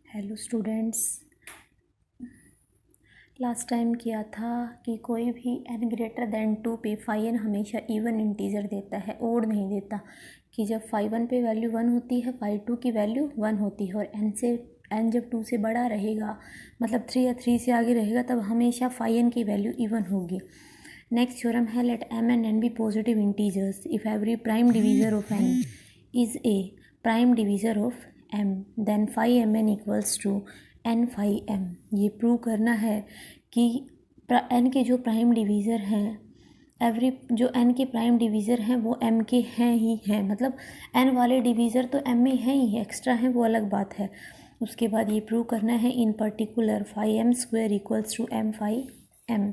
Hello students. Last time किया था कि कोई भी n ग्रेटर देन 2 पे फाई n हमेशा इवन इंटीजर देता है, ओड नहीं देता। कि जब फाई 1 पे वैल्यू 1 होती है, फाई 2 की वैल्यू 1 होती है, और n जब 2 से बड़ा रहेगा, मतलब 3 या 3 से आगे रहेगा, तब हमेशा फाई n की वैल्यू इवन होगी। नेक्स्ट थ्योरम है, let m and n be positive integers if every prime divisor of n is a prime divisor of m, then phi mn equals to n phi m। ये prove करना है कि n के जो prime divisor हैं, जो n के prime divisor हैं वो m के हैं ही हैं, मतलब n वाले डिवीज़र तो m में हैं ही, एक्स्ट्रा हैं वो अलग बात है। उसके बाद ये प्रूव करना है in particular phi m square equals to m phi m।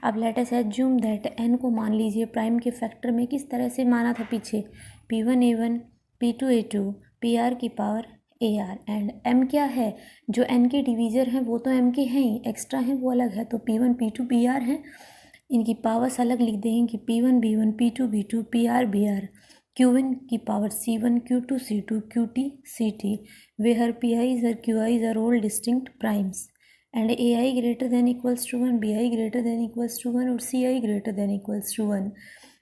अब let us assume that n को मान लीजिए प्राइम के फैक्टर में, किस तरह से माना था पीछे, p1 a1 p2 a2 pr की पावर AR, एंड m क्या है, जो n के डिवीज़र हैं वो तो m के हैं ही, एक्स्ट्रा हैं वो अलग है, तो p1 p2 pr हैं। इनकी पावर्स अलग लिख देंगे कि p1 b1 p2 b2 pr br, q1 की power c1 q2 c2 qt ct, where pi's और qi's are all distinct primes and ai greater than equals to 1, bi greater than equals to 1 और ci greater than equals to 1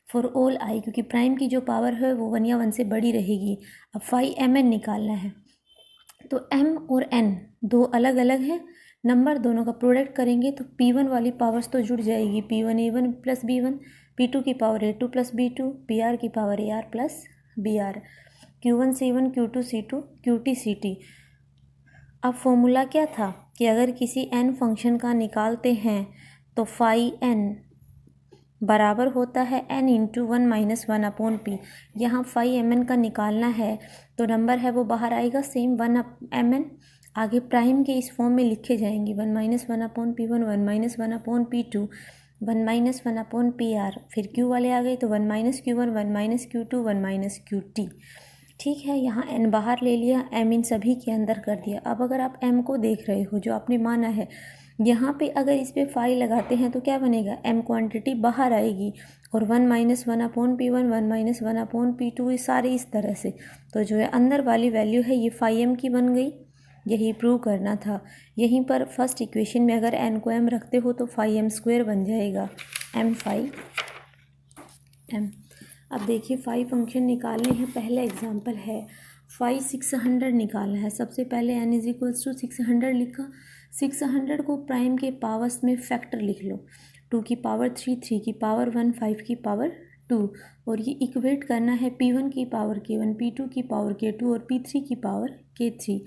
for all i, क्योंकि prime की जो power है वो 1 या 1 से बड़ी रहेगी। अब फाई mn निकालना है, तो m और n दो अलग अलग हैं, नंबर दोनों का प्रोडक्ट करेंगे तो p1 वाली पावर्स तो जुड़ जाएगी, p1 a1 plus b1, p2 की power a2 plus b2, pr की power ar plus br, q1 c1 q2 c2 qt ct। अब फॉर्मूला क्या था कि अगर किसी n फंक्शन का निकालते हैं तो फाई n बराबर होता है n into 1 minus 1 upon P. यहाँ फाई एम एन का निकालना है तो नंबर है वो बाहर आएगा सेम 1 एम एन, आगे प्राइम के इस फॉर्म में लिखे जाएंगे 1 minus 1 upon P 1, 1 minus 1 upon P 2, 1 minus 1 upon P R, फिर क्यू वाले आ गए तो 1 minus Q 1, 1 minus Q 2, 1 minus Q T. ठीक है, यहाँ n बाहर ले लिया, m इन सभी के अंदर कर दिया। अब अगर आप m को देख रहे हो जो आपने माना है, यहाँ पे अगर इस पे फाई लगाते हैं तो क्या बनेगा, m क्वांटिटी बाहर आएगी और 1 minus 1 upon P 1, 1 minus 1 upon P 2, ये सारे इस तरह से, तो जो है अंदर वाली वैल्यू है ये फाई m की बन गई। यही प्रूव करना था। यहीं पर फर्स्ट इक्वेशन में अगर n को m रखते हो तो फाई m स्क्वायर बन जाएगा, m फाई m। अब देखिए फाई फंक्शन निकालने हैं, पहला एग्जांपल है फाई 600 निकालना है। सबसे पहले n इज इक्वल्स टू 600 लिखा, 600 को प्राइम के पावर्स में फैक्टर लिख लो, 2 की पावर 3, 3 की पावर 1, 5 की पावर 2, और ये इक्वेट करना है p1 की पावर k1, p2 की पावर k2 और p3 की पावर k3।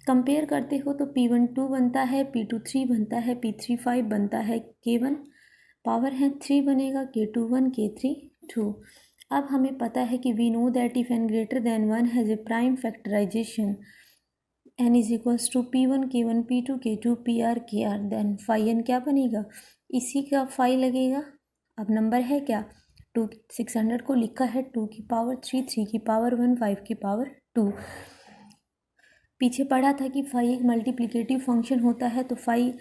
कंपेयर करते हो तो p1 2 बनता है, p2 3 बनता है, p3 5 बनता है, k1 पावर है 3 बनेगा, k2 1, k3 2। अब हमें पता है कि we know that if n greater than 1 has a prime factorization n is equals to p1 k1 p2 k2 pr kr, then phi n क्या बनेगा, इसी का फाई लगेगा। अब नंबर है क्या, 600 को लिखा है 2 की पावर 3, 3 की पावर 1, 5 की पावर 2। पीछे पढ़ा था कि फाई एक मल्टीप्लिकेटिव फंक्शन होता है, तो फाई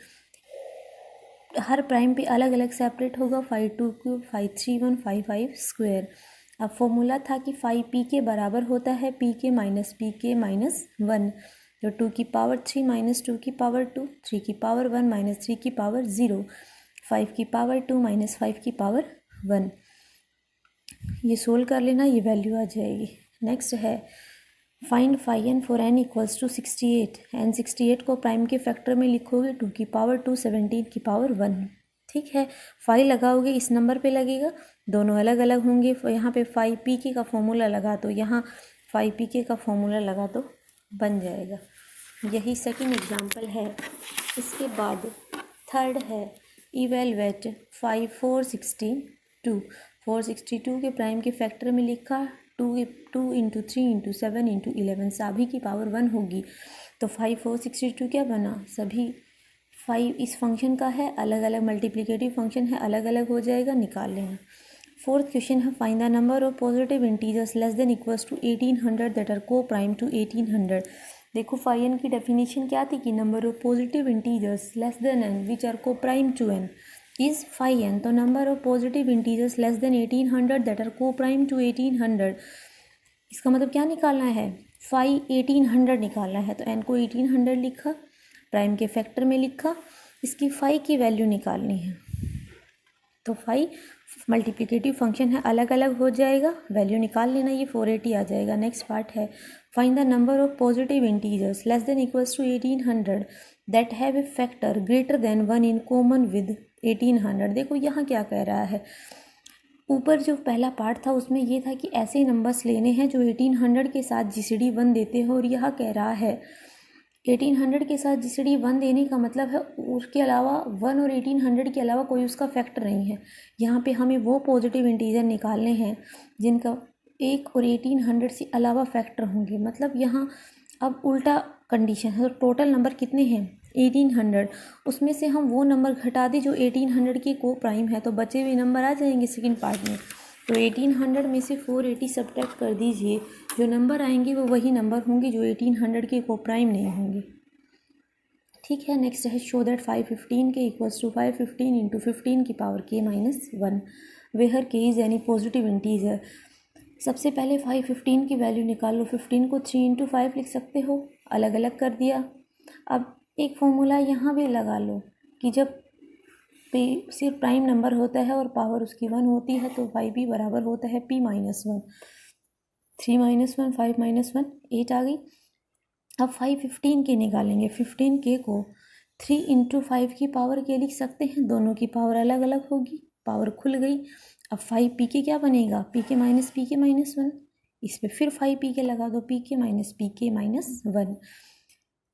हर प्राइम पे अलग अलग सेपरेट होगा, phi 2 cube, phi 3 1, phi 5 square. अब फॉर्मूला था कि फाई पी के बराबर होता है पी के माइनस 1, तो 2 की पावर 3 माइनस 2 की पावर 2, 3 की पावर 1 माइनस 3 की पावर 0, 5 की पावर 2 माइनस 5 की पावर 1। ये सोल्व कर लेना, ये वैल्यू आ जाएगी। नेक्स्ट है find phi n for n equals to 68। n 68 को प्राइम के फैक्टर में लिखोगे 2 की पावर 2, 17 की पावर 1। ठीक है, फाई लगाओगे इस नंबर पे लगेगा, दोनों अलग अलग होंगे। यहाँ पे फाई पी के का फॉर्मूला लगा दो, यहाँ फाई पी के का फॉर्मूला लगा दो, बन जाएगा। यही सेकंड एग्जांपल है। इसके बाद थर्ड है इवेलुएट फाई 462। 462 के प्राइम के फैक्टर में लिखा 2 इंटू 3 इंटू 7 इंटू 11, सभी की पावर 1 होगी, तो 462 क्या बना, सभी 5 इस फंक्शन का है, अलग अलग मल्टीप्लिकेटिव फंक्शन है, अलग अलग हो जाएगा, निकाल लेना। फोर्थ क्वेश्चन है find the number of positive integers less than equals to 1800 that are coprime to 1800। देखो फाई n की डेफिनेशन क्या थी कि number of positive integers less than n which are coprime to n is phi n, तो number of positive integers less than 1800 that are coprime to 1800। इसका मतलब क्या निकालना है, फाई 1800 निकालना है, तो एन को 1800 लिखा, प्राइम के फैक्टर में लिखा, इसकी फाई की वैल्यू निकालनी है। तो फाई मल्टीप्लिकेटिव फंक्शन है, अलग अलग हो जाएगा, वैल्यू निकाल लेना, ये 480 आ जाएगा। नेक्स्ट पार्ट है find the number of positive integers less than equals to 1800 that have a factor greater than 1 in common with 1800। देखो यहाँ क्या कह रहा है, ऊपर जो पहला पार्ट था उसमें ये था कि ऐसे नंबर्स लेने हैं जो 1800 के साथ जीसीडी 1 देते हो, और यह कह रहा है 1800 के साथ जीसीडी 1 देने का मतलब है उसके अलावा 1 और 1800 के अलावा कोई उसका फैक्टर नहीं है। यहाँ पे हमें वो पॉजिटिव इंटीजर निकालने हैं जिनका 1 और 1800 से अलावा फैक्टर होंगे। मतलब यहाँ अब उल्टा कंडीशन है, तो टोटल नंबर कितने हैं 1800, उसमें से हम वो नंबर घटा दें जो 1800 की को प्राइम है, तो बचे हुए नंबर आ जाएंगे सेकेंड पार्ट में। तो 1800 में से 480 सब्ट्रैक्ट कर दीजिए, जो नंबर आएंगे वो वही नंबर होंगे जो 1800 के को प्राइम नहीं होंगे। ठीक है, नेक्स्ट है शो दैट 515 के इक्वल्स टू 515 इंटू 15 की पावर के माइनस 1 वेयर के इज़ एनी पॉजिटिव इंटीजर। सबसे पहले 515 की वैल्यू निकालो, 15 को 3 इंटू 5 लिख सकते हो, अलग अलग कर दिया। अब एक फॉर्मूला यहाँ भी लगा लो कि जब पे सिर्फ प्राइम नंबर होता है और पावर उसकी 1 होती है तो y भी बराबर होता है p माइनस 1। 3 माइनस 1 5 माइनस 1 8 आ गई। अब 515 के निकालेंगे, 15 के को 3 इंटू 5 की पावर के लिख सकते हैं, दोनों की पावर अलग अलग होगी, पावर खुल गई। अब 5 पी के क्या बनेगा, पी के माइनस 1, इस पर फिर 5 पी के लगा दो, पी के माइनस 1।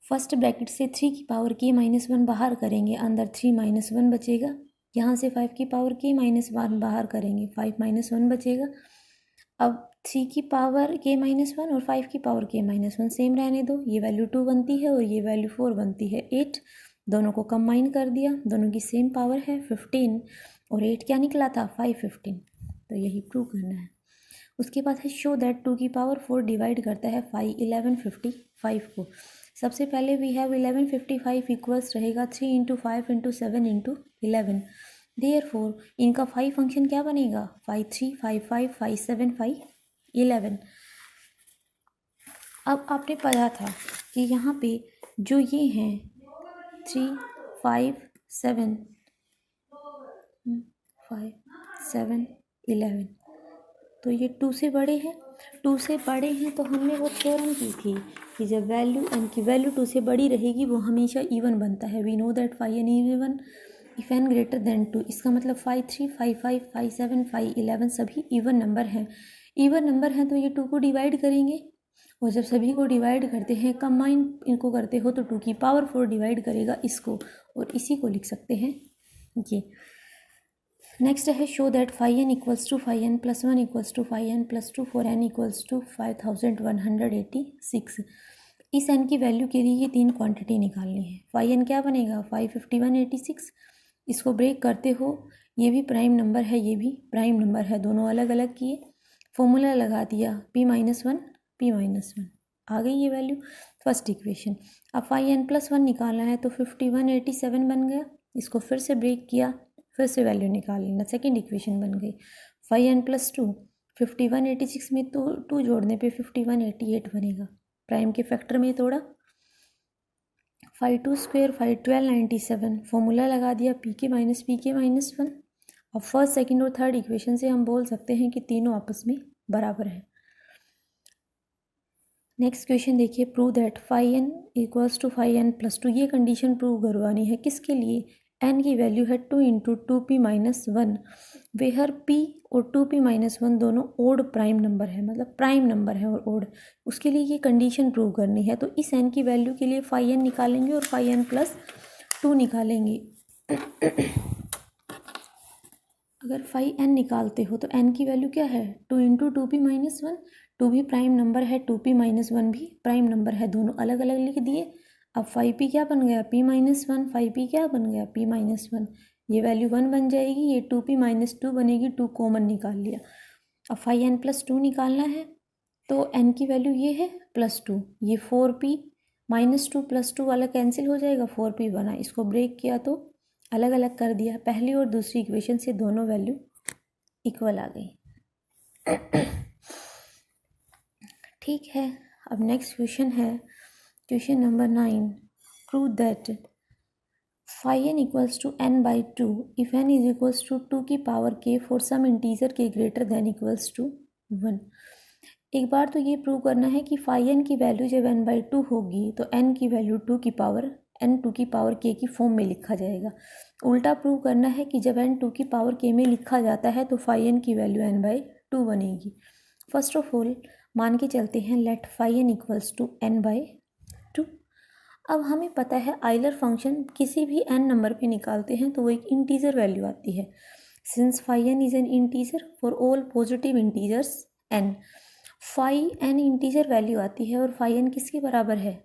फर्स्ट ब्रैकेट से 3 की पावर के माइनस 1 बाहर करेंगे, अंदर 3 माइनस 1 बचेगा। यहाँ से 5 की पावर के माइनस 1 बाहर करेंगे, 5 माइनस 1 बचेगा। अब 3 की पावर के माइनस 1 और 5 की पावर के माइनस 1 सेम रहने दो, ये वैल्यू 2 बनती है और ये वैल्यू 4 बनती है 8। दोनों को कंबाइन कर दिया, दोनों की सेम पावर है 15 और 8 क्या निकला था 515। तो यही प्रूव करना है। उसके बाद है शो दैट 2 की पावर 4 डिवाइड करता है 1155 को। सबसे पहले वी हैव 1155 इक्वल्स रहेगा 3 इंटू 5 इंटू 7 इंटू 11। देयरफॉर इनका 5 फंक्शन क्या बनेगा 5 3 5 5 5 7 5 11। अब आपने पढ़ा था कि यहाँ पे जो ये हैं 3 5 7 5 7 11, तो ये 2 से बड़े हैं, 2 से बड़े हैं तो हमने वो थ्योरम की थी कि जब वैल्यू एन की वैल्यू 2 से बड़ी रहेगी वो हमेशा इवन बनता है। We know that 5 n is even if n greater than 2। इसका मतलब 5 3 5 5 5 7 5 11 सभी इवन नंबर हैं। इवन नंबर हैं तो ये 2 को डिवाइड करेंगे, और जब सभी को डिवाइड करते हैं कंबाइन इनको करते हो तो 2 की पावर 4 डिवाइड करेगा इसको, और इसी को लिख सकते हैं ये। नेक्स्ट है show that 5n equals to 5n plus 1 equals to 5n plus 2 4n equals to 5186। इस n की वैल्यू के लिए ये 3 क्वांटिटी निकालनी है। 5n क्या बनेगा 55186। इसको ब्रेक करते हो, ये भी प्राइम नंबर है ये भी प्राइम नंबर है, दोनों अलग अलग किए, फॉर्मूला लगा दिया p माइनस 1 p माइनस 1, आ गई ये वैल्यू फर्स्ट इक्वेशन। अब 5n प्लस 1 निकालना है तो 5187 बन गया, इसको फिर से ब्रेक किया, फिर से वैल्यू निकाल लेना, सेकेंड इक्वेशन बन गई 5n प्लस 2। 5186 में तो 2 जोड़ने पे 5188 बनेगा, प्राइम के फैक्टर में तोड़ा, 5 2 स्क्वेयर 5 1297, फॉर्मूला लगा दिया पी के माइनस 1। अब फर्स्ट सेकंड और थर्ड इक्वेशन से हम बोल सकते हैं कि तीनों आपस में बराबर है। नेक्स्ट क्वेश्चन देखिए, prove that 5n equals to 5n plus 2। ये कंडीशन प्रूव करवानी है, किसके लिए, n की वैल्यू है 2 इंटू 2p माइनस 1, वेहर p और 2p माइनस 1 दोनों ओड प्राइम नंबर है, मतलब प्राइम नंबर है और ओड, उसके लिए ये कंडीशन प्रूव करनी है। तो इस n की वैल्यू के लिए 5n निकालेंगे और 5n प्लस 2 निकालेंगे। अगर 5n निकालते हो तो n की वैल्यू क्या है 2 इंटू 2p माइनस 1, 2 भी प्राइम नंबर है 2p माइनस 1 भी प्राइम नंबर है, दोनों अलग अलग लिख दिए। अब 5p क्या बन गया p माइनस 1, 5p क्या बन गया p माइनस 1, ये वैल्यू 1 बन जाएगी, ये 2p माइनस 2 बनेगी, 2 कॉमन निकाल लिया। अब 5n प्लस 2 निकालना है तो n की वैल्यू ये है प्लस 2, ये 4p माइनस 2 प्लस 2 वाला कैंसिल हो जाएगा, 4p बना, इसको ब्रेक किया तो अलग अलग कर दिया, पहली और दूसरी इक्वेशन से दोनों वैल्यू इक्वल आ गई। ठीक है, अब नेक्स्ट क्वेश्चन है question number 9, prove that phi n equals to n by 2 if n is equals to 2 की power k for some integer k greater than equals to 1। एक बार तो ये प्रूव करना है कि phi n की वैल्यू जब n बाई 2 होगी तो n की वैल्यू 2 की पावर k की फॉर्म में लिखा जाएगा। उल्टा प्रूव करना है कि जब n 2 की पावर k में लिखा जाता है तो phi n की वैल्यू n बाई 2 बनेगी। फर्स्ट ऑफ ऑल मान के चलते हैं let phi n equals to n by 2। अब हमें पता है आइलर फंक्शन किसी भी n नंबर पे निकालते हैं तो वो एक इंटीजर वैल्यू आती है। Since phi n is an integer for all positive integers n, phi n integer value आती है और phi n किसके बराबर है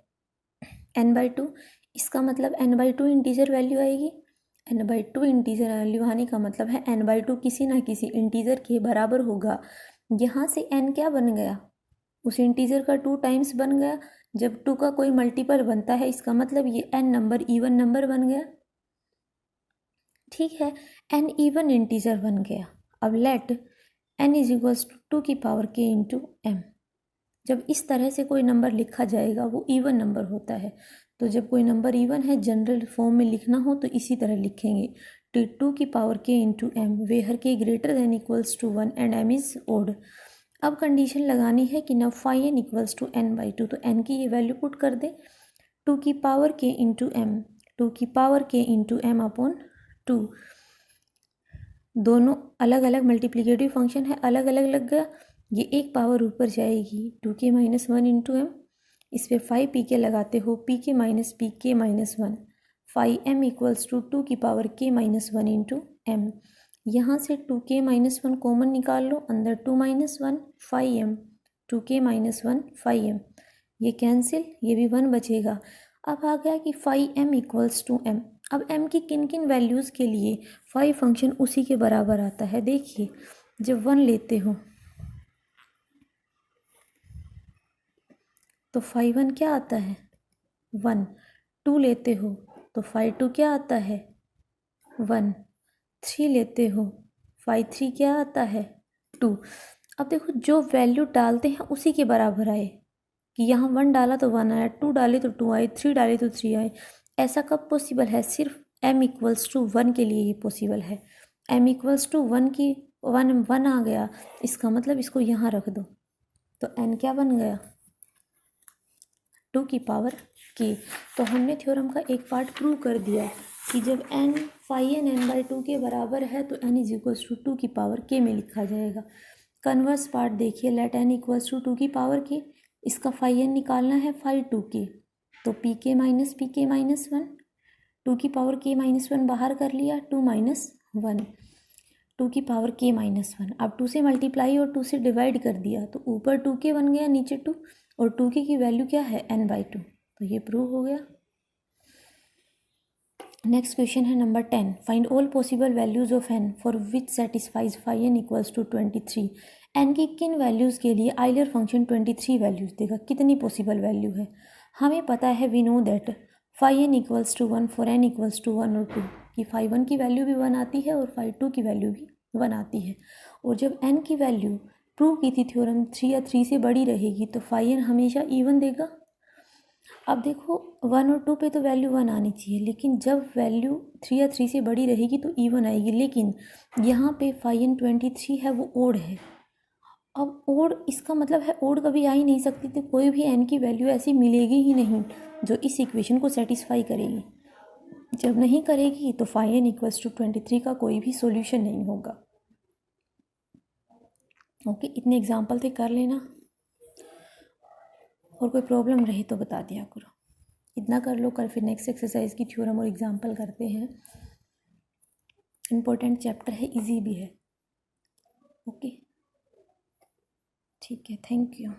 n बाई 2। इसका मतलब n बाई 2 इंटीजर वैल्यू आएगी। n बाई 2 इंटीजर वैल्यू आने का मतलब है n बाई 2 किसी ना किसी इंटीजर के बराबर होगा। यहाँ से n क्या बन गया, उस इंटीजर का 2 टाइम्स बन गया। जब 2 का कोई मल्टीपल बनता है इसका मतलब ये n नंबर इवन नंबर बन गया। ठीक है, n इवन इंटीजर बन गया। अब let n is equals to 2 की पावर k इंटू m। जब इस तरह से कोई नंबर लिखा जाएगा वो इवन नंबर होता है। तो जब कोई नंबर इवन है जनरल फॉर्म में लिखना हो तो इसी तरह लिखेंगे, 2 की power k into m where k greater than equals to 1 and m is odd. अब कंडीशन लगानी है कि ना phi n equals to n by 2, तो n की ये वैल्यू पुट कर दे 2 की पावर k इंटू m, 2 की power k into m upon 2। दोनों अलग अलग मल्टीप्लिकेटिव फंक्शन है, अलग अलग लग गया। ये एक पावर ऊपर जाएगी 2k माइनस 1 इंटू m, इस पर 5 pk लगाते हो pk minus 1 phi m equals to 2 की power k minus 1 into m। यहाँ से 2k माइनस 1 कॉमन निकाल लो, अंदर 2 minus 1 phi m, 2k minus 1 phi m, ये कैंसिल, ये भी 1 बचेगा। अब आ गया कि phi m equals to m। अब m की किन किन वैल्यूज़ के लिए phi फंक्शन उसी के बराबर आता है। देखिए जब 1 लेते हो तो phi 1 क्या आता है 1, 2 लेते हो तो phi 2 क्या आता है 1, 3 लेते हो phi 3 क्या आता है 2। अब देखो जो वैल्यू डालते हैं उसी के बराबर आए, कि यहाँ 1 डाला तो 1 आया, 2 डाले तो 2 आए, 3 डाले तो 3 आए। ऐसा कब पॉसिबल है, सिर्फ m इक्वल्स टू 1 के लिए ही पॉसिबल है। m इक्वल्स टू 1 की 1 आ गया, इसका मतलब इसको यहाँ रख दो तो n क्या बन गया 2 की पावर k। तो हमने थ्योरम का एक पार्ट प्रूव कर दिया कि जब n phi n बाई 2 के बराबर है तो n इज इक्वल्स टू 2 की पावर k में लिखा जाएगा। कन्वर्स पार्ट देखिए, लेट n इक्वल्स टू 2 की पावर k, इसका phi n निकालना है phi 2k, तो pk माइनस 1, 2 की पावर k माइनस 1 बाहर कर लिया, 2 माइनस 1, 2 की पावर k माइनस 1। अब 2 से मल्टीप्लाई और 2 से डिवाइड कर दिया तो ऊपर 2k बन गया, नीचे 2, और 2k की वैल्यू क्या है n बाई 2, तो ये प्रूव हो गया। नेक्स्ट क्वेश्चन है number 10, find all possible values of n for which satisfies phi n equals to 23। n की किन वैल्यूज़ के लिए आइलर फंक्शन 23 वैल्यूज़ देगा, कितनी पॉसिबल वैल्यू है। हमें पता है we know that phi n equals to 1 for n equals to 1 और 2, कि phi 1 की वैल्यू भी 1 आती है और phi 2 की वैल्यू भी 1 आती है। और जब n की वैल्यू प्रूव की थी थ्योरम 3 या 3 से बड़ी रहेगी तो phi n हमेशा इवन देगा। अब देखो 1 और 2 पे तो वैल्यू 1 आनी चाहिए, लेकिन जब वैल्यू 3 या 3 से बड़ी रहेगी तो इवन आएगी, लेकिन यहाँ पे phi n 23 है वो ओड है। अब ओड इसका मतलब है ओड कभी आ ही नहीं सकती, तो कोई भी n की वैल्यू ऐसी मिलेगी ही नहीं जो इस इक्वेशन को सेटिस्फाई करेगी। जब नहीं करेगी तो phi n इक्वल्स टू 23 का कोई भी सॉल्यूशन नहीं होगा। ओके, इतने एग्जाम्पल थे, कर लेना, और कोई प्रॉब्लम रही तो बता दिया करो। इतना कर लो, कल फिर नेक्स्ट एक्सरसाइज की थ्योरम और एग्जाम्पल करते हैं। इम्पोर्टेंट चैप्टर है, इजी भी है। ओके ठीक है, थैंक यू।